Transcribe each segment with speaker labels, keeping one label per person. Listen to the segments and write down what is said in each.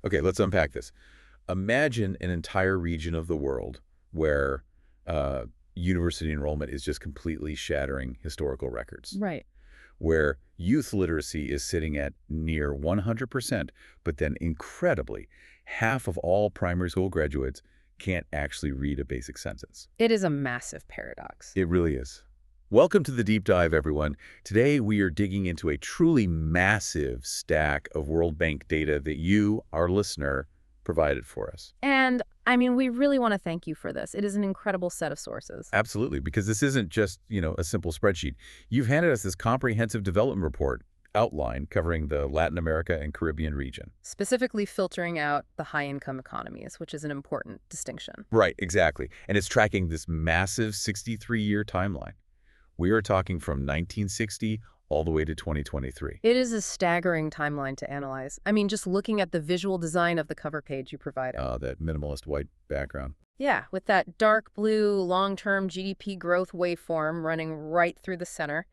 Speaker 1: Okay, let's unpack this. Imagine an entire region of the world where university enrollment is just completely shattering historical records,
Speaker 2: Right.
Speaker 1: where youth literacy is sitting at near 100%, but then incredibly, half of all primary school graduates can't actually read a basic sentence.
Speaker 2: It is a massive paradox.
Speaker 1: It really is. Welcome to the deep dive, everyone. Today, we are digging into a truly massive stack of World Bank data that you, our listener, provided for us.
Speaker 2: And, I mean, we really want to thank you for this. It is an incredible set of sources.
Speaker 1: Absolutely, because this isn't just, a simple spreadsheet. You've handed us this comprehensive development report outline covering the Latin America and Caribbean region.
Speaker 2: Specifically filtering out the high-income economies, which is an important distinction.
Speaker 1: Right, exactly. And it's tracking this massive 63-year timeline. We are talking from 1960 all the way to 2023.
Speaker 2: It is a staggering timeline to analyze. I mean, just looking at the visual design of the cover page you provided.
Speaker 1: That minimalist white background.
Speaker 2: Yeah, with that dark blue long-term GDP growth waveform running right through the center,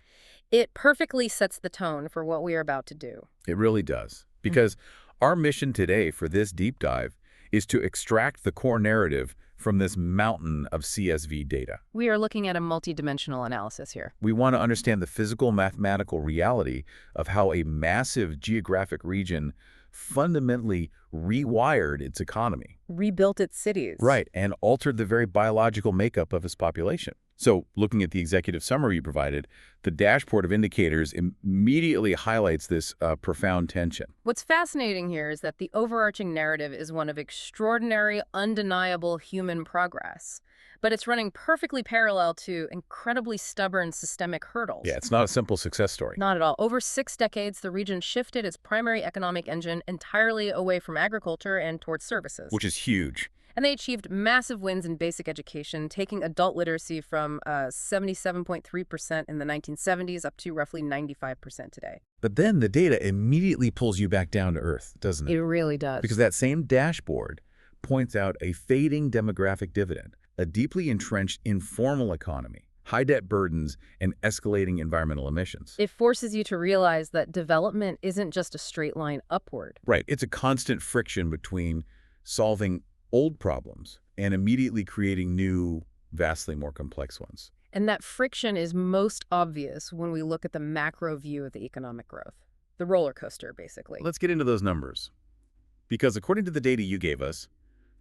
Speaker 2: it perfectly sets the tone for what we are about to do.
Speaker 1: It really does. Because our mission today for this deep dive is to extract the core narrative from this mountain of CSV data.
Speaker 2: We are looking at a multidimensional analysis here.
Speaker 1: We want to understand the physical mathematical reality of how a massive geographic region fundamentally rewired its economy.
Speaker 2: Rebuilt its cities.
Speaker 1: Right, and altered the very biological makeup of its population. So, looking at the executive summary you provided, the dashboard of indicators immediately highlights this profound tension.
Speaker 2: What's fascinating here is that the overarching narrative is one of extraordinary, undeniable human progress. But it's running perfectly parallel to incredibly stubborn systemic hurdles.
Speaker 1: Yeah, it's not a simple success story.
Speaker 2: Not at all. Over 6 decades, the region shifted its primary economic engine entirely away from agriculture and towards services.
Speaker 1: Which is huge.
Speaker 2: And they achieved massive wins in basic education, taking adult literacy from 77.3% in the 1970s up to roughly 95% today.
Speaker 1: But then the data immediately pulls you back down to earth, doesn't it?
Speaker 2: It really does.
Speaker 1: Because that same dashboard points out a fading demographic dividend, a deeply entrenched informal economy, high debt burdens, and escalating environmental emissions.
Speaker 2: It forces you to realize that development isn't just a straight line upward.
Speaker 1: Right. It's a constant friction between solving old problems and immediately creating new, vastly more complex ones.
Speaker 2: And that friction is most obvious when we look at the macro view of the economic growth. The roller coaster, basically.
Speaker 1: Let's get into those numbers. Because according to the data you gave us,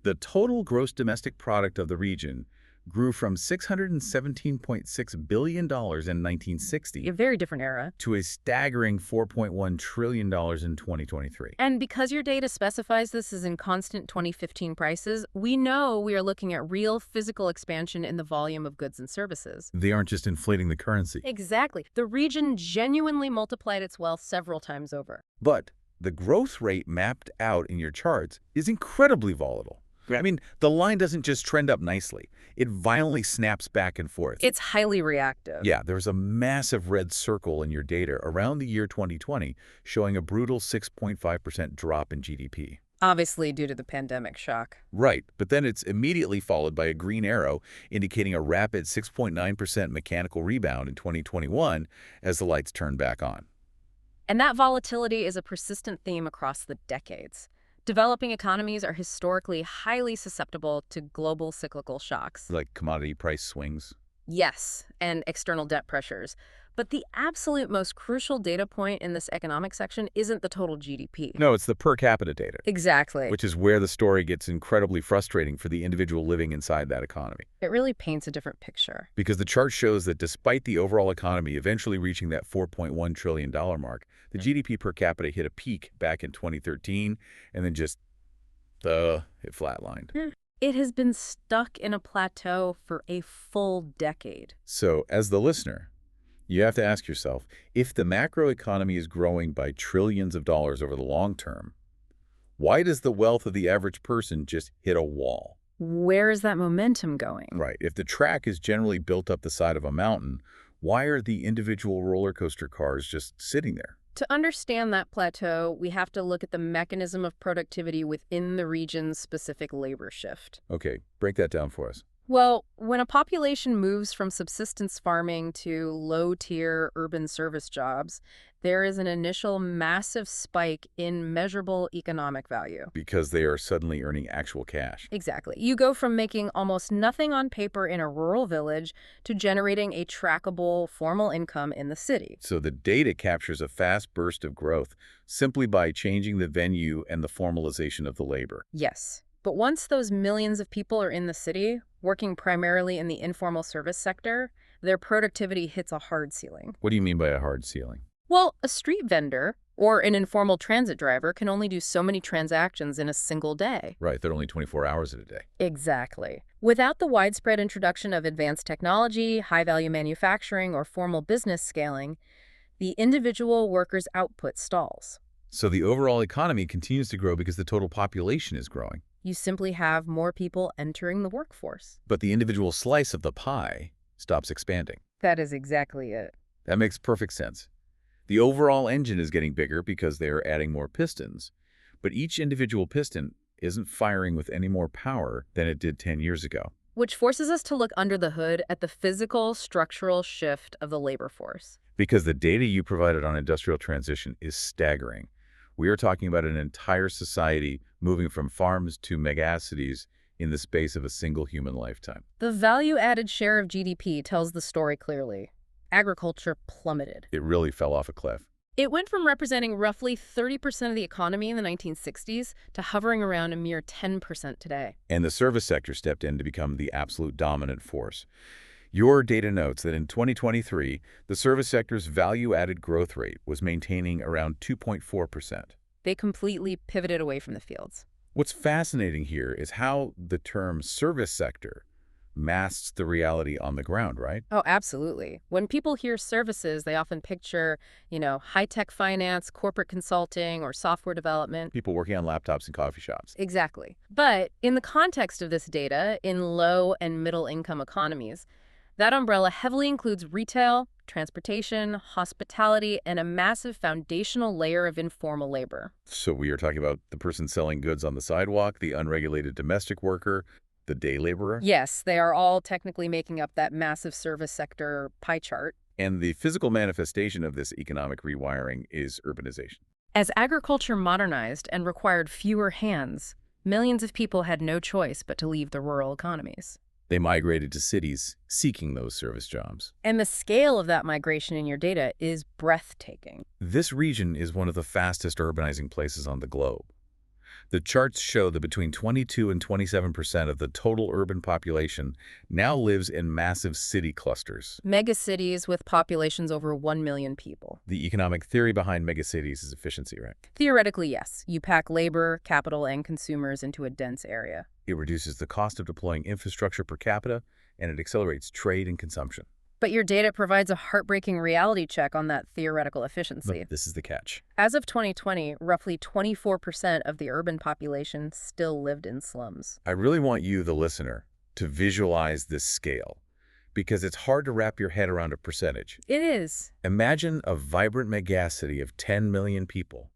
Speaker 1: the total gross domestic product of the region grew from $617.6 billion in 1960
Speaker 2: A very different era.
Speaker 1: to a staggering $4.1 trillion in 2023.
Speaker 2: And because your data specifies this as in constant 2015 prices, we know we are looking at real physical expansion in the volume of goods and services.
Speaker 1: They aren't just inflating the currency.
Speaker 2: Exactly. The region genuinely multiplied its wealth several times over.
Speaker 1: But the growth rate mapped out in your charts is incredibly volatile. I mean, the line doesn't just trend up nicely. It violently snaps back and forth.
Speaker 2: It's highly reactive.
Speaker 1: Yeah, there's a massive red circle in your data around the year 2020 showing a brutal 6.5% drop in GDP.
Speaker 2: Obviously due to the pandemic shock.
Speaker 1: Right, but then it's immediately followed by a green arrow indicating a rapid 6.9% mechanical rebound in 2021 as the lights turn back on.
Speaker 2: And that volatility is a persistent theme across the decades. Developing economies are historically highly susceptible to global cyclical shocks.
Speaker 1: Like commodity price swings.
Speaker 2: Yes, and external debt pressures. But the absolute most crucial data point in this economic section isn't the total GDP.
Speaker 1: No, it's the per capita data.
Speaker 2: Exactly.
Speaker 1: Which is where the story gets incredibly frustrating for the individual living inside that economy.
Speaker 2: It really paints a different picture.
Speaker 1: Because the chart shows that despite the overall economy eventually reaching that $4.1 trillion mark, the GDP per capita hit a peak back in 2013 and then just, it flatlined.
Speaker 2: It has been stuck in a plateau for a full decade.
Speaker 1: So, as the listener, you have to ask yourself, if the macroeconomy is growing by trillions of dollars over the long term, why does the wealth of the average person just hit a wall?
Speaker 2: Where is that momentum going?
Speaker 1: Right. If the track is generally built up the side of a mountain, why are the individual roller coaster cars just sitting there?
Speaker 2: To understand that plateau, we have to look at the mechanism of productivity within the region's specific labor shift.
Speaker 1: Okay, break that down for us.
Speaker 2: Well, when a population moves from subsistence farming to low-tier urban service jobs, there is an initial massive spike in measurable economic value.
Speaker 1: Because they are suddenly earning actual cash.
Speaker 2: Exactly. You go from making almost nothing on paper in a rural village to generating a trackable, formal income in the city.
Speaker 1: So the data captures a fast burst of growth simply by changing the venue and the formalization of the labor.
Speaker 2: Yes. But once those millions of people are in the city, working primarily in the informal service sector, their productivity hits a hard ceiling.
Speaker 1: What do you mean by a hard ceiling?
Speaker 2: Well, a street vendor or an informal transit driver can only do so many transactions in a single day.
Speaker 1: Right, they're only 24 hours in a day.
Speaker 2: Exactly. Without the widespread introduction of advanced technology, high-value manufacturing, or formal business scaling, the individual worker's output stalls.
Speaker 1: So the overall economy continues to grow because the total population is growing.
Speaker 2: You simply have more people entering the workforce.
Speaker 1: But the individual slice of the pie stops expanding.
Speaker 2: That is exactly it.
Speaker 1: That makes perfect sense. The overall engine is getting bigger because they are adding more pistons, but each individual piston isn't firing with any more power than it did 10 years ago.
Speaker 2: Which forces us to look under the hood at the physical, structural shift of the labor force.
Speaker 1: Because the data you provided on industrial transition is staggering. We are talking about an entire society moving from farms to megacities in the space of a single human lifetime.
Speaker 2: The value-added share of GDP tells the story clearly. Agriculture plummeted.
Speaker 1: It really fell off a cliff.
Speaker 2: It went from representing roughly 30% of the economy in the 1960s to hovering around a mere 10% today.
Speaker 1: And the service sector stepped in to become the absolute dominant force. Your data notes that in 2023, the service sector's value-added growth rate was maintaining around 2.4%.
Speaker 2: They completely pivoted away from the fields.
Speaker 1: What's fascinating here is how the term service sector masks the reality on the ground, right?
Speaker 2: Oh, absolutely. When people hear services, they often picture, high-tech finance, corporate consulting, or software development.
Speaker 1: People working on laptops in coffee shops.
Speaker 2: Exactly. But in the context of this data, in low and middle-income economies, that umbrella heavily includes retail, transportation, hospitality, and a massive foundational layer of informal labor.
Speaker 1: So we are talking about the person selling goods on the sidewalk, the unregulated domestic worker, the day laborer?
Speaker 2: Yes, they are all technically making up that massive service sector pie chart.
Speaker 1: And the physical manifestation of this economic rewiring is urbanization.
Speaker 2: As agriculture modernized and required fewer hands, millions of people had no choice but to leave the rural economies.
Speaker 1: They migrated to cities seeking those service jobs.
Speaker 2: And the scale of that migration in your data is breathtaking.
Speaker 1: This region is one of the fastest urbanizing places on the globe. The charts show that between 22 and 27% of the total urban population now lives in massive city clusters.
Speaker 2: Megacities with populations over 1 million people.
Speaker 1: The economic theory behind megacities is efficiency, right?
Speaker 2: Theoretically, yes. You pack labor, capital, and consumers into a dense area.
Speaker 1: It reduces the cost of deploying infrastructure per capita, and it accelerates trade and consumption.
Speaker 2: But your data provides a heartbreaking reality check on that theoretical efficiency.
Speaker 1: But this is the catch.
Speaker 2: As of 2020, roughly 24% of the urban population still lived in slums.
Speaker 1: I really want you, the listener, to visualize this scale, because it's hard to wrap your head around a percentage.
Speaker 2: It is.
Speaker 1: Imagine a vibrant megacity of 10 million people.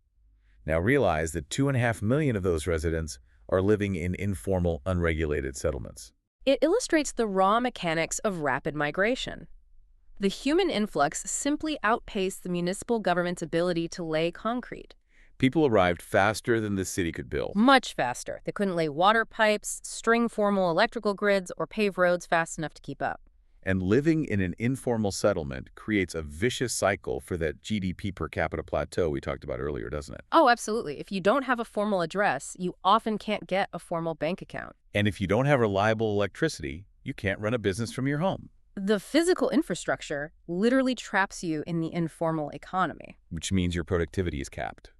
Speaker 1: Now realize that 2.5 million of those residents are living in informal, unregulated settlements.
Speaker 2: It illustrates the raw mechanics of rapid migration. The human influx simply outpaced the municipal government's ability to lay concrete.
Speaker 1: People arrived faster than the city could build.
Speaker 2: Much faster. They couldn't lay water pipes, string formal electrical grids, or pave roads fast enough to keep up.
Speaker 1: And living in an informal settlement creates a vicious cycle for that GDP per capita plateau we talked about earlier, doesn't it?
Speaker 2: Oh, absolutely. If you don't have a formal address, you often can't get a formal bank account.
Speaker 1: And if you don't have reliable electricity, you can't run a business from your home.
Speaker 2: The physical infrastructure literally traps you in the informal economy.
Speaker 1: Which means your productivity is capped.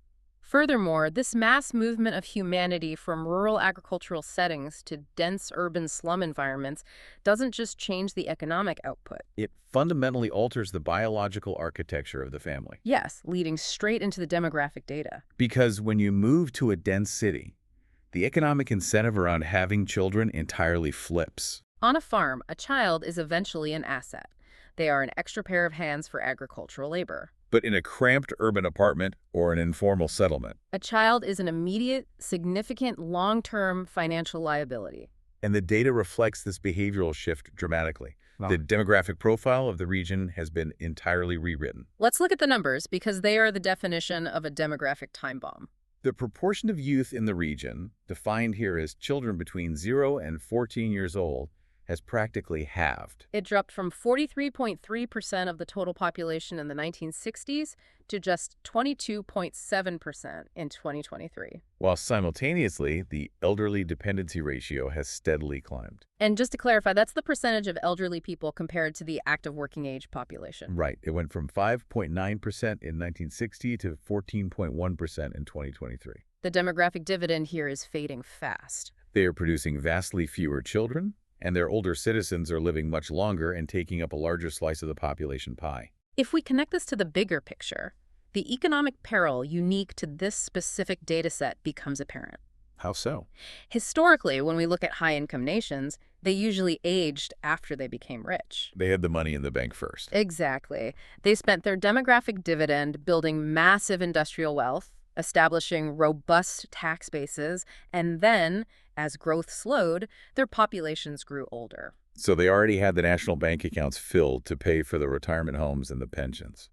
Speaker 2: Furthermore, this mass movement of humanity from rural agricultural settings to dense urban slum environments doesn't just change the economic output.
Speaker 1: It fundamentally alters the biological architecture of the family.
Speaker 2: Yes, leading straight into the demographic data.
Speaker 1: Because when you move to a dense city, the economic incentive around having children entirely flips.
Speaker 2: On a farm, a child is eventually an asset. They are an extra pair of hands for agricultural labor.
Speaker 1: But in a cramped urban apartment or an informal settlement,
Speaker 2: A child is an immediate, significant, long-term financial liability.
Speaker 1: And the data reflects this behavioral shift dramatically.
Speaker 3: Wow.
Speaker 1: The demographic profile of the region has been entirely rewritten.
Speaker 2: Let's look at the numbers because they are the definition of a demographic time bomb.
Speaker 1: The proportion of youth in the region, defined here as children between 0 and 14 years old, has practically halved.
Speaker 2: It dropped from 43.3% of the total population in the 1960s to just 22.7% in 2023.
Speaker 1: While simultaneously, the elderly dependency ratio has steadily climbed.
Speaker 2: And just to clarify, that's the percentage of elderly people compared to the active working age population.
Speaker 1: Right. It went from 5.9% in 1960 to 14.1% in 2023.
Speaker 2: The demographic dividend here is fading fast.
Speaker 1: They are producing vastly fewer children, and their older citizens are living much longer and taking up a larger slice of the population pie.
Speaker 2: If we connect this to the bigger picture, the economic peril unique to this specific dataset becomes apparent.
Speaker 1: How so?
Speaker 2: Historically, when we look at high-income nations, they usually aged after they became rich.
Speaker 1: They had the money in the bank first.
Speaker 2: Exactly. They spent their demographic dividend building massive industrial wealth, establishing robust tax bases, and then, as growth slowed, their populations grew older.
Speaker 1: So they already had the national bank accounts filled to pay for the retirement homes and the pensions.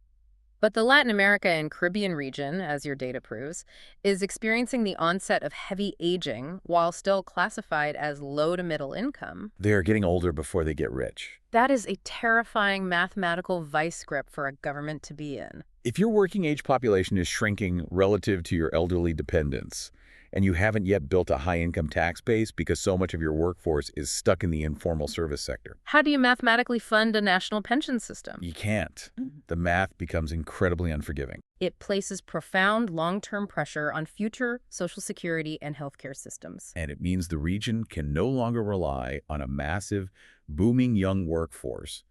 Speaker 2: But the Latin America and Caribbean region, as your data proves, is experiencing the onset of heavy aging while still classified as low to middle income.
Speaker 1: They are getting older before they get rich.
Speaker 2: That is a terrifying mathematical vice grip for a government to be in.
Speaker 1: If your working age population is shrinking relative to your elderly dependents, and you haven't yet built a high-income tax base because so much of your workforce is stuck in the informal service sector.
Speaker 2: How do you mathematically fund a national pension system?
Speaker 1: You can't. The math becomes incredibly unforgiving.
Speaker 2: It places profound long-term pressure on future Social Security and healthcare systems.
Speaker 1: And it means the region can no longer rely on a massive, booming young workforce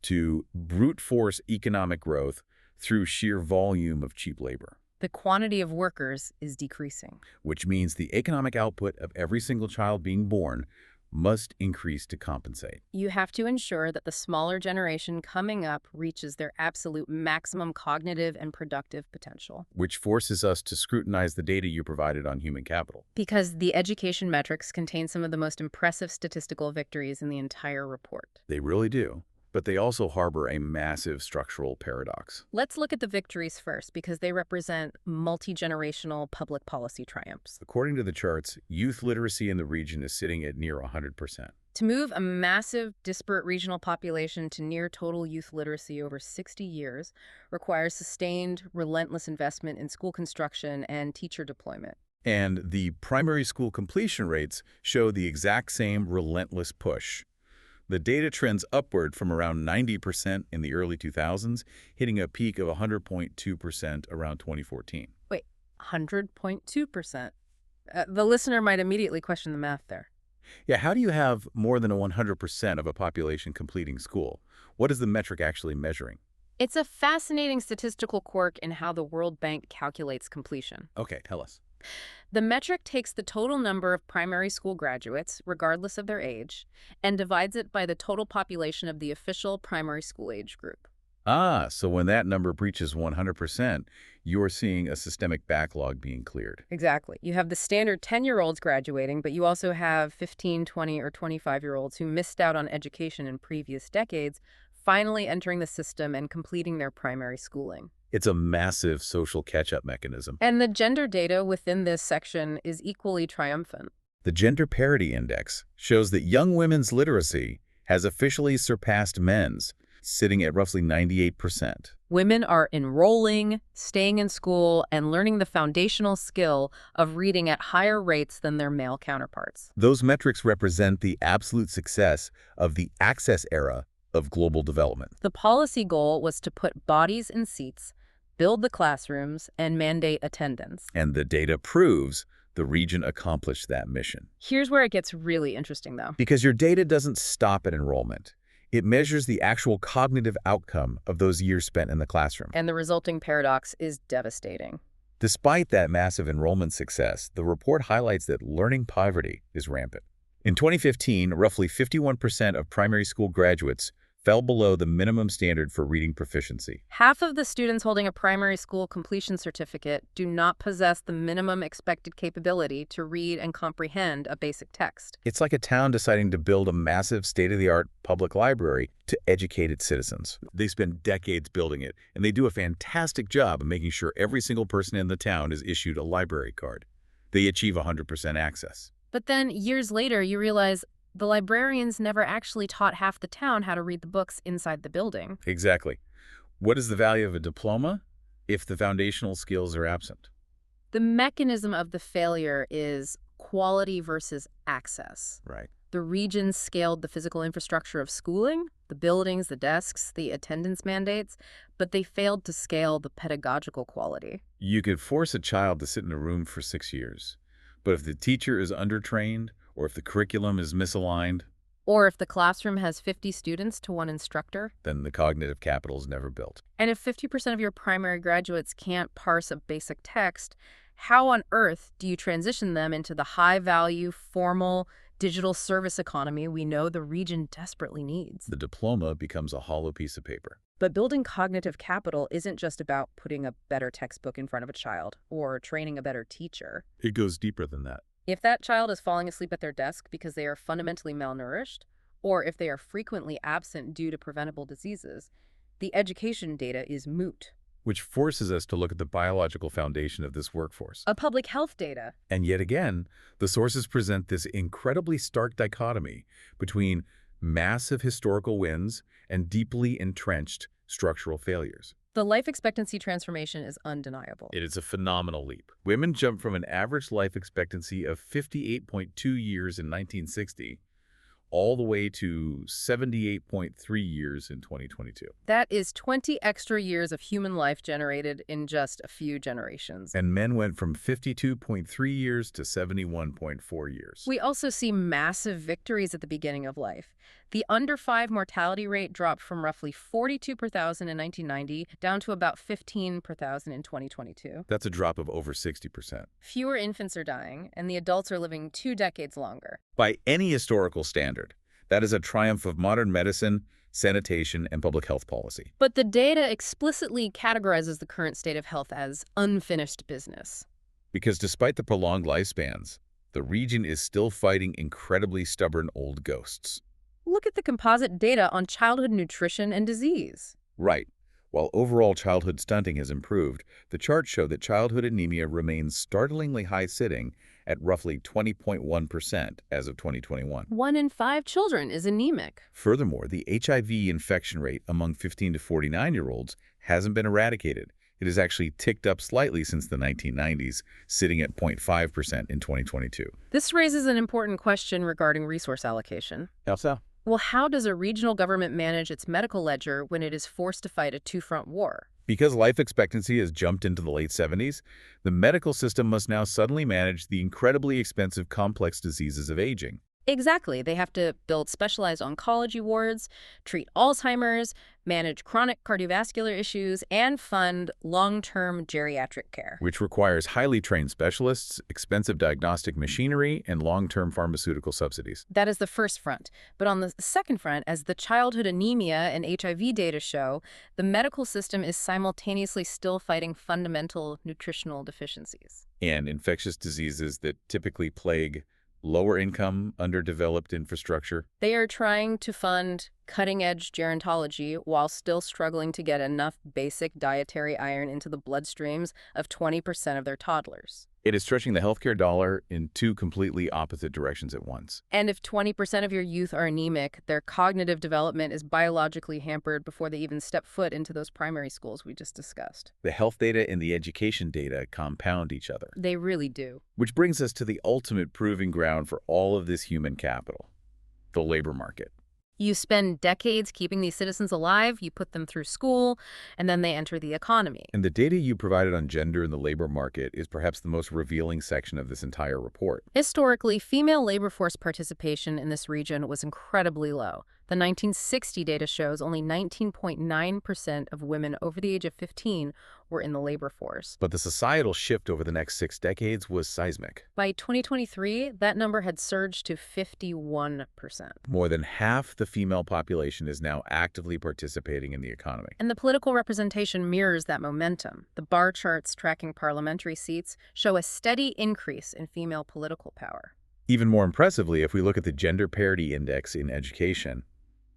Speaker 1: to brute force economic growth through sheer volume of cheap labor.
Speaker 2: The quantity of workers is decreasing.
Speaker 1: Which means the economic output of every single child being born must increase to compensate.
Speaker 2: You have to ensure that the smaller generation coming up reaches their absolute maximum cognitive and productive potential.
Speaker 1: Which forces us to scrutinize the data you provided on human capital.
Speaker 2: Because the education metrics contain some of the most impressive statistical victories in the entire report.
Speaker 1: They really do. But they also harbor a massive structural paradox.
Speaker 2: Let's look at the victories first, because they represent multi-generational public policy triumphs.
Speaker 1: According to the charts, youth literacy in the region is sitting at near 100%.
Speaker 2: To move a massive, disparate regional population to near total youth literacy over 60 years requires sustained, relentless investment in school construction and teacher deployment.
Speaker 1: And the primary school completion rates show the exact same relentless push. The data trends upward from around 90% in the early 2000s, hitting a peak of 100.2% around 2014.
Speaker 2: Wait, 100.2%? The listener might immediately question the math there.
Speaker 1: Yeah, how do you have more than 100% of a population completing school? What is the metric actually measuring?
Speaker 2: It's a fascinating statistical quirk in how the World Bank calculates completion.
Speaker 1: Okay, tell us.
Speaker 2: The metric takes the total number of primary school graduates, regardless of their age, and divides it by the total population of the official primary school age group.
Speaker 1: Ah, so when that number breaches 100%, you're seeing a systemic backlog being cleared.
Speaker 2: Exactly. You have the standard 10-year-olds graduating, but you also have 15, 20, or 25-year-olds who missed out on education in previous decades, finally entering the system and completing their primary schooling.
Speaker 1: It's a massive social catch-up mechanism.
Speaker 2: And the gender data within this section is equally triumphant.
Speaker 1: The Gender Parity Index shows that young women's literacy has officially surpassed men's, sitting at roughly 98%.
Speaker 2: Women are enrolling, staying in school, and learning the foundational skill of reading at higher rates than their male counterparts.
Speaker 1: Those metrics represent the absolute success of the access era of global development.
Speaker 2: The policy goal was to put bodies in seats, build the classrooms, and mandate attendance.
Speaker 1: And the data proves the region accomplished that mission.
Speaker 2: Here's where it gets really interesting, though.
Speaker 1: Because your data doesn't stop at enrollment. It measures the actual cognitive outcome of those years spent in the classroom.
Speaker 2: And the resulting paradox is devastating.
Speaker 1: Despite that massive enrollment success, the report highlights that learning poverty is rampant. In 2015, roughly 51% of primary school graduates fell below the minimum standard for reading proficiency.
Speaker 2: Half of the students holding a primary school completion certificate do not possess the minimum expected capability to read and comprehend a basic text.
Speaker 1: It's like a town deciding to build a massive state-of-the-art public library to educate its citizens. They spend decades building it, and they do a fantastic job of making sure every single person in the town is issued a library card. They achieve 100% access.
Speaker 2: But then, years later, you realize the librarians never actually taught half the town how to read the books inside the building.
Speaker 1: Exactly. What is the value of a diploma if the foundational skills are absent?
Speaker 2: The mechanism of the failure is quality versus access.
Speaker 1: Right.
Speaker 2: The regions scaled the physical infrastructure of schooling, the buildings, the desks, the attendance mandates, but they failed to scale the pedagogical quality.
Speaker 1: You could force a child to sit in a room for 6 years, but if the teacher is undertrained or if the curriculum is misaligned,
Speaker 2: Or if the classroom has 50 students to one instructor,
Speaker 1: then the cognitive capital is never built.
Speaker 2: and if 50% of your primary graduates can't parse a basic text, how on earth do you transition them into the high-value, formal, digital service economy we know the region desperately needs?
Speaker 1: The diploma becomes a hollow piece of paper.
Speaker 2: But building cognitive capital isn't just about putting a better textbook in front of a child or training a better teacher.
Speaker 1: It goes deeper than that.
Speaker 2: If that child is falling asleep at their desk because they are fundamentally malnourished, or if they are frequently absent due to preventable diseases, the education data is moot.
Speaker 1: Which forces us to look at the biological foundation of this workforce.
Speaker 2: A public health data.
Speaker 1: And yet again, the sources present this incredibly stark dichotomy between massive historical wins and deeply entrenched structural failures.
Speaker 2: The life expectancy transformation is undeniable.
Speaker 1: It is a phenomenal leap. Women jumped from an average life expectancy of 58.2 years in 1960 all the way to 78.3 years in 2022.
Speaker 2: That is 20 extra years of human life generated in just a few generations.
Speaker 1: And men went from 52.3 years to 71.4 years.
Speaker 2: We also see massive victories at the beginning of life. The under 5 mortality rate dropped from roughly 42 per thousand in 1990 down to about 15 per thousand in 2022.
Speaker 1: That's a drop of over 60%.
Speaker 2: Fewer infants are dying, and the adults are living 2 decades longer.
Speaker 1: By any historical standard, that is a triumph of modern medicine, sanitation, and public health policy.
Speaker 2: But the data explicitly categorizes the current state of health as unfinished business.
Speaker 1: Because despite the prolonged lifespans, the region is still fighting incredibly stubborn old ghosts.
Speaker 2: Look at the composite data on childhood nutrition and disease.
Speaker 1: Right. While overall childhood stunting has improved, the charts show that childhood anemia remains startlingly high, sitting at roughly 20.1% as of 2021.
Speaker 2: 1 in 5 children is anemic.
Speaker 1: Furthermore, the HIV infection rate among 15 to 49-year-olds hasn't been eradicated. It has actually ticked up slightly since the 1990s, sitting at 0.5% in 2022.
Speaker 2: This raises an important question regarding resource allocation.
Speaker 1: How so?
Speaker 2: Well, how does a regional government manage its medical ledger when it is forced to fight a two-front war?
Speaker 1: Because life expectancy has jumped into the late 70s, the medical system must now suddenly manage the incredibly expensive complex diseases of aging.
Speaker 2: Exactly. They have to build specialized oncology wards, treat Alzheimer's, manage chronic cardiovascular issues, and fund long-term geriatric care.
Speaker 1: Which requires highly trained specialists, expensive diagnostic machinery, and long-term pharmaceutical subsidies.
Speaker 2: That is the first front. But on the second front, as the childhood anemia and HIV data show, the medical system is simultaneously still fighting fundamental nutritional deficiencies.
Speaker 1: And infectious diseases that typically plague lower-income, underdeveloped infrastructure.
Speaker 2: They are trying to fund cutting-edge gerontology while still struggling to get enough basic dietary iron into the bloodstreams of 20% of their toddlers.
Speaker 1: It is stretching the healthcare dollar in two completely opposite directions at once.
Speaker 2: And if 20% of your youth are anemic, their cognitive development is biologically hampered before they even step foot into those primary schools we just discussed.
Speaker 1: The health data and the education data compound each other.
Speaker 2: They really do.
Speaker 1: Which brings us to the ultimate proving ground for all of this human capital, the labor market.
Speaker 2: You spend decades keeping these citizens alive, you put them through school, and then they enter the economy.
Speaker 1: And the data you provided on gender in the labor market is perhaps the most revealing section of this entire report.
Speaker 2: Historically, female labor force participation in this region was incredibly low. The 1960 data shows only 19.9% of women over the age of 15 were in the labor force.
Speaker 1: But the societal shift over the next 6 decades was seismic.
Speaker 2: By 2023, that number had surged to 51%.
Speaker 1: More than half the female population is now actively participating in the economy.
Speaker 2: And the political representation mirrors that momentum. The bar charts tracking parliamentary seats show a steady increase in female political power.
Speaker 1: Even more impressively, if we look at the Gender Parity Index in education,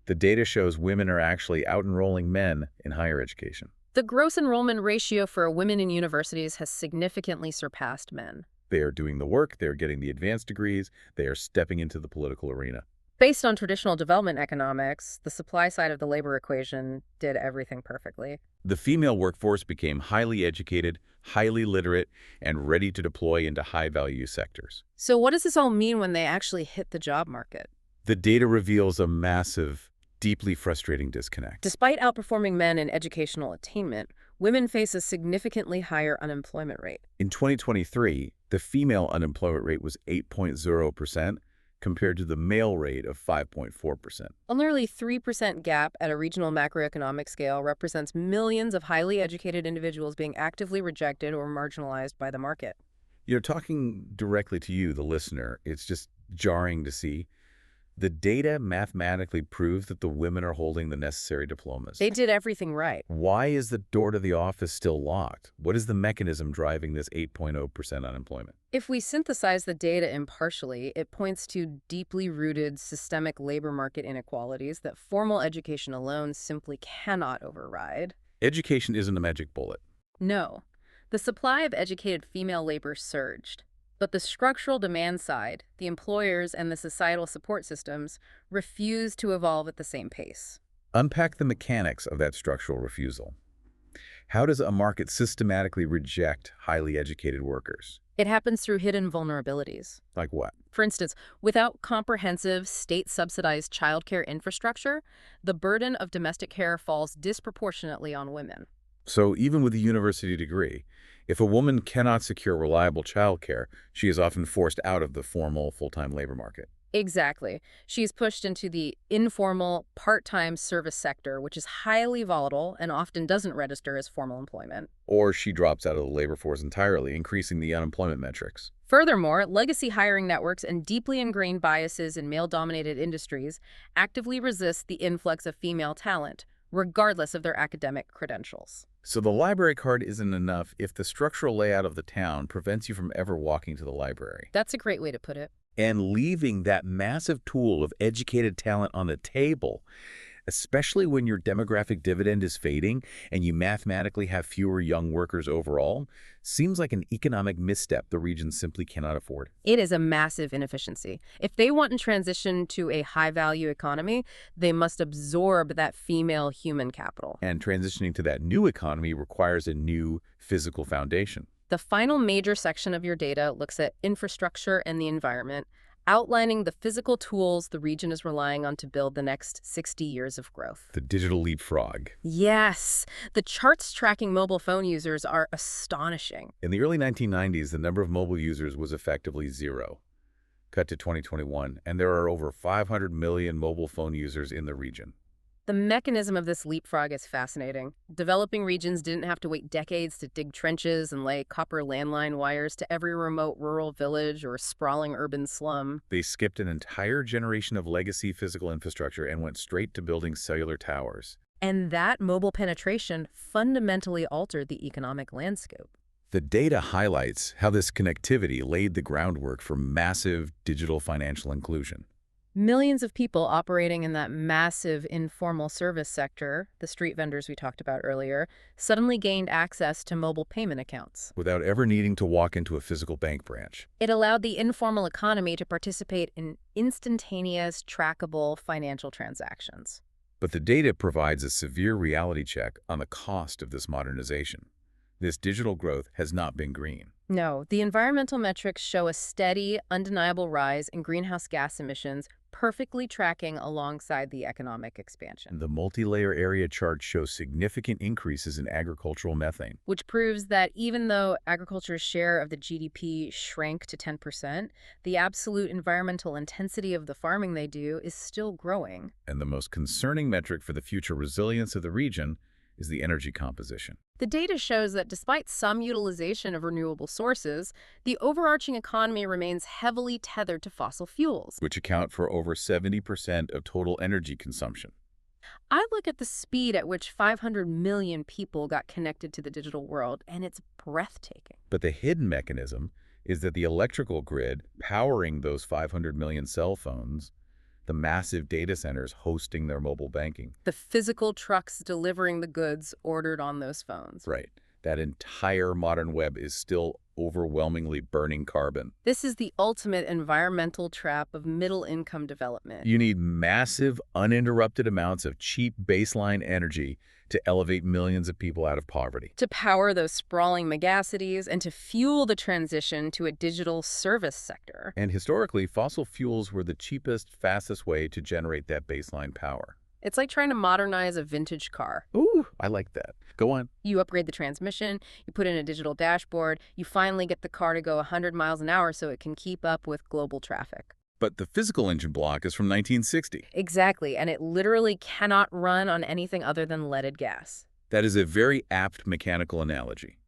Speaker 1: the data shows women are actually out-enrolling men in higher education.
Speaker 2: The gross enrollment ratio for women in universities has significantly surpassed men.
Speaker 1: They are doing the work, they are getting the advanced degrees, they are stepping into the political arena.
Speaker 2: Based on traditional development economics, the supply side of the labor equation did everything perfectly.
Speaker 1: The female workforce became highly educated, highly literate, and ready to deploy into high-value sectors.
Speaker 2: So what does this all mean when they actually hit the job market?
Speaker 1: The data reveals a massive, deeply frustrating disconnect.
Speaker 2: Despite outperforming men in educational attainment, women face a significantly higher unemployment rate.
Speaker 1: In 2023, the female unemployment rate was 8.0% compared to the male rate of 5.4%.
Speaker 2: A nearly 3% gap at a regional macroeconomic scale represents millions of highly educated individuals being actively rejected or marginalized by the market.
Speaker 1: Talking directly to you, the listener, it's just jarring to see. The data mathematically proves that the women are holding the necessary diplomas.
Speaker 2: They did everything right.
Speaker 1: Why is the door to the office still locked? What is the mechanism driving this 8.0% unemployment?
Speaker 2: If we synthesize the data impartially, it points to deeply rooted systemic labor market inequalities that formal education alone simply cannot override.
Speaker 1: Education isn't a magic bullet.
Speaker 2: No. The supply of educated female labor surged. But the structural demand side, the employers and the societal support systems, refuse to evolve at the same pace.
Speaker 1: Unpack the mechanics of that structural refusal. How does a market systematically reject highly educated workers?
Speaker 2: It happens through hidden vulnerabilities.
Speaker 1: Like what?
Speaker 2: For instance, without comprehensive state-subsidized childcare infrastructure, the burden of domestic care falls disproportionately on women.
Speaker 1: So even with a university degree, if a woman cannot secure reliable childcare, she is often forced out of the formal, full-time labor market.
Speaker 2: Exactly. She's pushed into the informal, part-time service sector, which is highly volatile and often doesn't register as formal employment.
Speaker 1: Or she drops out of the labor force entirely, increasing the unemployment metrics.
Speaker 2: Furthermore, legacy hiring networks and deeply ingrained biases in male-dominated industries actively resist the influx of female talent, regardless of their academic credentials.
Speaker 1: So the library card isn't enough if the structural layout of the town prevents you from ever walking to the library.
Speaker 2: That's a great way to put it.
Speaker 1: And leaving that massive tool of educated talent on the table, especially when your demographic dividend is fading and you mathematically have fewer young workers overall, seems like an economic misstep the region simply cannot afford.
Speaker 2: It is a massive inefficiency. If they want to transition to a high-value economy, they must absorb that female human capital.
Speaker 1: And transitioning to that new economy requires a new physical foundation.
Speaker 2: The final major section of your data looks at infrastructure and the environment, outlining the physical tools the region is relying on to build the next 60 years of growth.
Speaker 1: The digital leapfrog.
Speaker 2: Yes, the charts tracking mobile phone users are astonishing.
Speaker 1: In the early 1990s, the number of mobile users was effectively zero. Cut to 2021, and there are over 500 million mobile phone users in the region.
Speaker 2: The mechanism of this leapfrog is fascinating. Developing regions didn't have to wait decades to dig trenches and lay copper landline wires to every remote rural village or sprawling urban slum.
Speaker 1: They skipped an entire generation of legacy physical infrastructure and went straight to building cellular towers.
Speaker 2: And that mobile penetration fundamentally altered the economic landscape.
Speaker 1: The data highlights how this connectivity laid the groundwork for massive digital financial inclusion.
Speaker 2: Millions of people operating in that massive informal service sector, the street vendors we talked about earlier, suddenly gained access to mobile payment accounts.
Speaker 1: Without ever needing to walk into a physical bank branch.
Speaker 2: It allowed the informal economy to participate in instantaneous, trackable financial transactions.
Speaker 1: But the data provides a severe reality check on the cost of this modernization. This digital growth has not been green.
Speaker 2: No, the environmental metrics show a steady, undeniable rise in greenhouse gas emissions, perfectly tracking alongside the economic expansion.
Speaker 1: The multi-layer area chart shows significant increases in agricultural methane.
Speaker 2: Which proves that even though agriculture's share of the GDP shrank to 10%, the absolute environmental intensity of the farming they do is still growing.
Speaker 1: And the most concerning metric for the future resilience of the region is the energy composition,
Speaker 2: The data shows that despite some utilization of renewable sources, the overarching economy remains heavily tethered to fossil fuels.
Speaker 1: which account for over 70% of total energy consumption.
Speaker 2: I look at the speed at which 500 million people got connected to the digital world, and it's breathtaking.
Speaker 1: But the hidden mechanism is that the electrical grid powering those 500 million cell phones, the massive data centers hosting their mobile banking.
Speaker 2: The physical trucks delivering the goods ordered on those phones.
Speaker 1: Right. That entire modern web is still overwhelmingly burning carbon.
Speaker 2: This is the ultimate environmental trap of middle-income development.
Speaker 1: You need massive, uninterrupted amounts of cheap baseline energy to elevate millions of people out of poverty.
Speaker 2: To power those sprawling megacities and to fuel the transition to a digital service sector.
Speaker 1: And historically, fossil fuels were the cheapest, fastest way to generate that baseline power.
Speaker 2: It's like trying to modernize a vintage car.
Speaker 1: Ooh, I like that. Go on.
Speaker 2: You upgrade the transmission, you put in a digital dashboard, you finally get the car to go 100 miles an hour so it can keep up with global traffic.
Speaker 1: But the physical engine block is from 1960.
Speaker 2: Exactly, and it literally cannot run on anything other than leaded gas.
Speaker 1: That is a very apt mechanical analogy.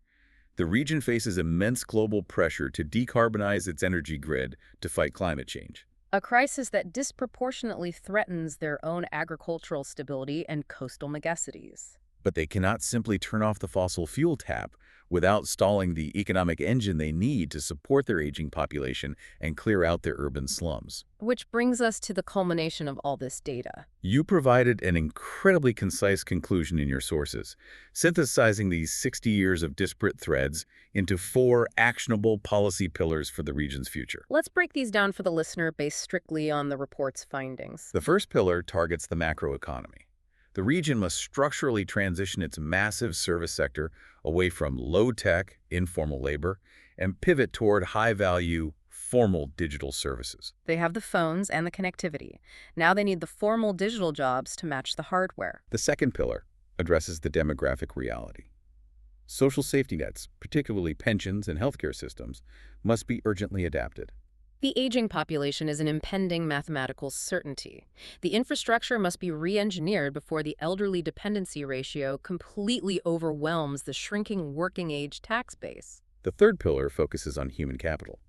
Speaker 1: The region faces immense global pressure to decarbonize its energy grid to fight climate change.
Speaker 2: A crisis that disproportionately threatens their own agricultural stability and coastal megacities.
Speaker 1: But they cannot simply turn off the fossil fuel tap without stalling the economic engine they need to support their aging population and clear out their urban slums.
Speaker 2: Which brings us to the culmination of all this data.
Speaker 1: You provided an incredibly concise conclusion in your sources, synthesizing these 60 years of disparate threads into 4 actionable policy pillars for the region's future.
Speaker 2: Let's break these down for the listener based strictly on the report's findings.
Speaker 1: The first pillar targets the macroeconomy. The region must structurally transition its massive service sector away from low-tech, informal labor and pivot toward high-value, formal digital services.
Speaker 2: They have the phones and the connectivity. Now they need the formal digital jobs to match the hardware.
Speaker 1: The second pillar addresses the demographic reality. Social safety nets, particularly pensions and healthcare systems, must be urgently adapted.
Speaker 2: The aging population is an impending mathematical certainty. The infrastructure must be re-engineered before the elderly dependency ratio completely overwhelms the shrinking working-age tax base.
Speaker 1: The third pillar focuses on human capital.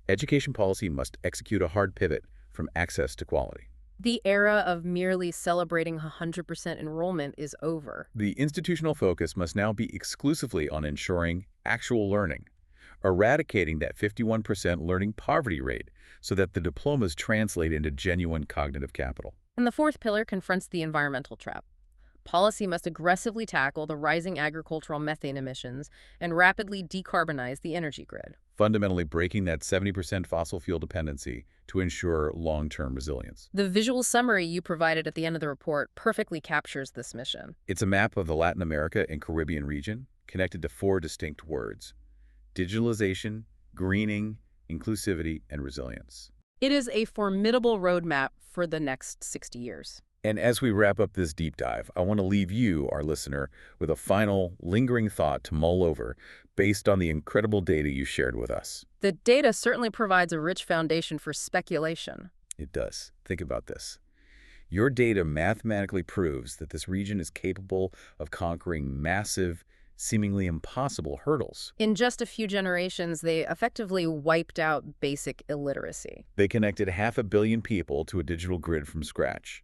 Speaker 1: Education policy must execute a hard pivot from access to quality.
Speaker 2: The era of merely celebrating 100% enrollment is over.
Speaker 1: The institutional focus must now be exclusively on ensuring actual learning, eradicating that 51% learning poverty rate so that the diplomas translate into genuine cognitive capital.
Speaker 2: And the fourth pillar confronts the environmental trap. Policy must aggressively tackle the rising agricultural methane emissions and rapidly decarbonize the energy grid.
Speaker 1: Fundamentally breaking that 70% fossil fuel dependency to ensure long-term resilience.
Speaker 2: The visual summary you provided at the end of the report perfectly captures this mission.
Speaker 1: It's a map of the Latin America and Caribbean region connected to 4 distinct words: digitalization, greening, inclusivity, and resilience.
Speaker 2: It is a formidable roadmap for the next 60 years.
Speaker 1: And as we wrap up this deep dive, I want to leave you, our listener, with a final, lingering thought to mull over based on the incredible data you shared with us.
Speaker 2: The data certainly provides a rich foundation for speculation.
Speaker 1: It does. Think about this. Your data mathematically proves that this region is capable of conquering massive, seemingly impossible hurdles.
Speaker 2: In just a few generations, they effectively wiped out basic illiteracy.
Speaker 1: They connected 500 million people to a digital grid from scratch,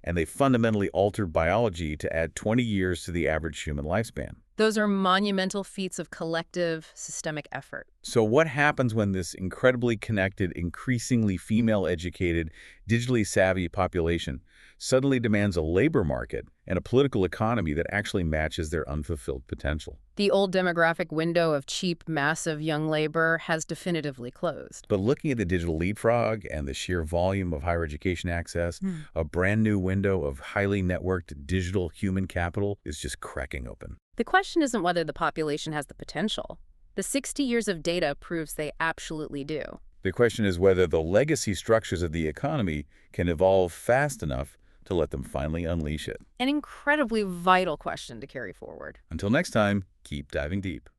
Speaker 1: and they fundamentally altered biology to add 20 years to the average human lifespan.
Speaker 2: Those are monumental feats of collective, systemic effort.
Speaker 1: So what happens when this incredibly connected, increasingly female-educated, digitally savvy population suddenly demands a labor market and a political economy that actually matches their unfulfilled potential?
Speaker 2: The old demographic window of cheap, massive young labor has definitively closed.
Speaker 1: But looking at the digital leapfrog and the sheer volume of higher education access, a brand new window of highly networked digital human capital is just cracking open.
Speaker 2: The question isn't whether the population has the potential. The 60 years of data proves they absolutely do.
Speaker 1: The question is whether the legacy structures of the economy can evolve fast enough to let them finally unleash it.
Speaker 2: An incredibly vital question to carry forward.
Speaker 1: Until next time, keep diving deep.